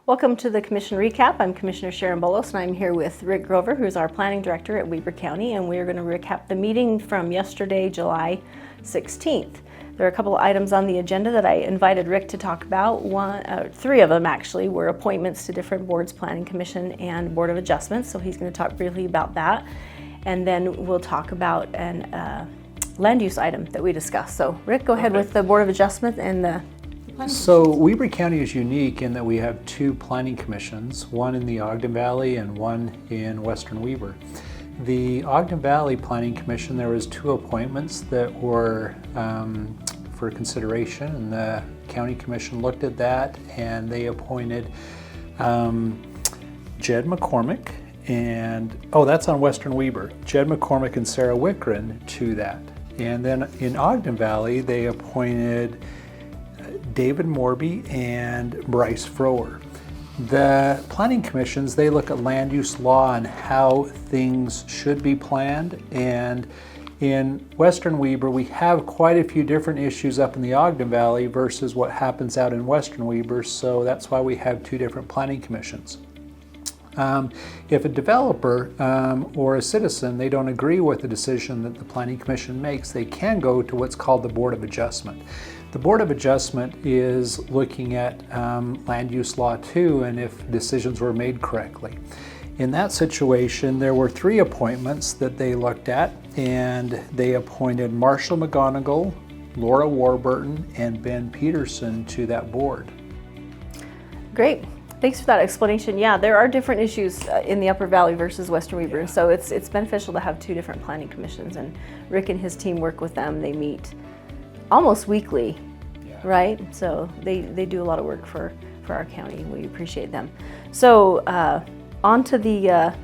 Welcome to the Commission Recap. I'm Commissioner Sharon Bolos, and I'm here with Rick Grover, who's our Planning Director at Weber County, and we're going to recap the meeting from yesterday, July 16th. There are a couple of items on the agenda that I invited Rick to talk about. Three of them actually were appointments to different boards, Planning Commission and Board of Adjustments, so he's going to talk briefly about that. And then we'll talk about an land use item that we discussed. So Rick, go ahead with the Board of Adjustment and the So Weber County is unique in that we have two planning commissions, one in the Ogden Valley and one in Western Weber. The Ogden Valley Planning Commission, there was two appointments that were for consideration, and the County Commission looked at that and they appointed Jed McCormick and, that's on Western Weber, Jed McCormick and Sarah Wickren to that. And then in Ogden Valley, they appointed David Morby and Bryce Frower. The planning commissions, they look at land use law and how things should be planned. And in Western Weber, we have quite a few different issues up in the Ogden Valley versus what happens out in Western Weber. So that's why we have two different planning commissions. If a developer or a citizen, they don't agree with the decision that the Planning Commission makes, they can go to what's called the Board of Adjustment. The Board of Adjustment is looking at land use law too, and if decisions were made correctly. In that situation, there were three appointments that they looked at, and they appointed Marshall McGonigal, Laura Warburton, and Ben Peterson to that board. Great. Thanks for that explanation. Yeah, there are different issues in the Upper Valley versus Western Weber, and so it's beneficial to have two different planning commissions, and Rick and his team work with them. They meet almost weekly, right? So they do a lot of work for our county. We appreciate them. So on to the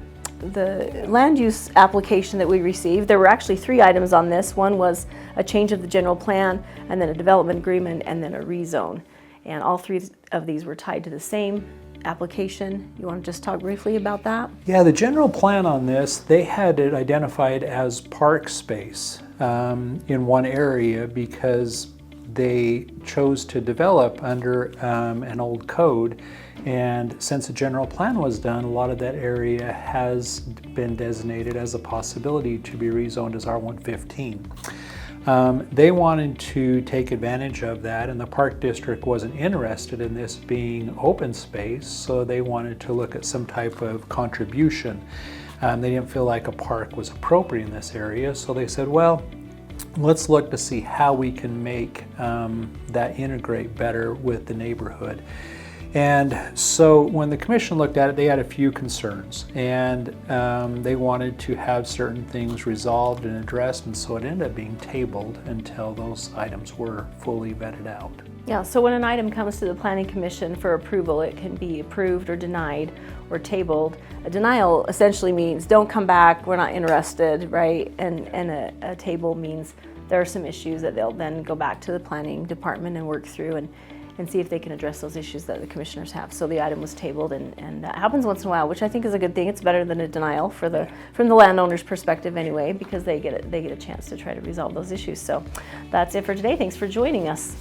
land use application that we received. There were actually three items on this. One was a change of the general plan, and then a development agreement, and then a rezone. And all three of these were tied to the same application. You want to just talk briefly about that? Yeah, the general plan on this, they had it identified as park space in one area because they chose to develop under an old code. And since the general plan was done, a lot of that area has been designated as a possibility to be rezoned as R115. They wanted to take advantage of that, and the Park District wasn't interested in this being open space, so they wanted to look at some type of contribution. They didn't feel like a park was appropriate in this area, so they said, well, let's look to see how we can make that integrate better with the neighborhood. And so when the commission looked at it, they had a few concerns, and they wanted to have certain things resolved and addressed, and so it ended up being tabled until those items were fully vetted out. Yeah, so when an item comes to the Planning Commission for approval, it can be approved or denied or tabled. A denial essentially means don't come back, we're not interested, right? And a table means there are some issues that they'll then go back to the planning department and work through and see if they can address those issues that the commissioners have. So the item was tabled, and that happens once in a while, which I think is a good thing. It's better than a denial from the landowner's perspective anyway, because they get a chance to try to resolve those issues. So that's it for today. Thanks for joining us.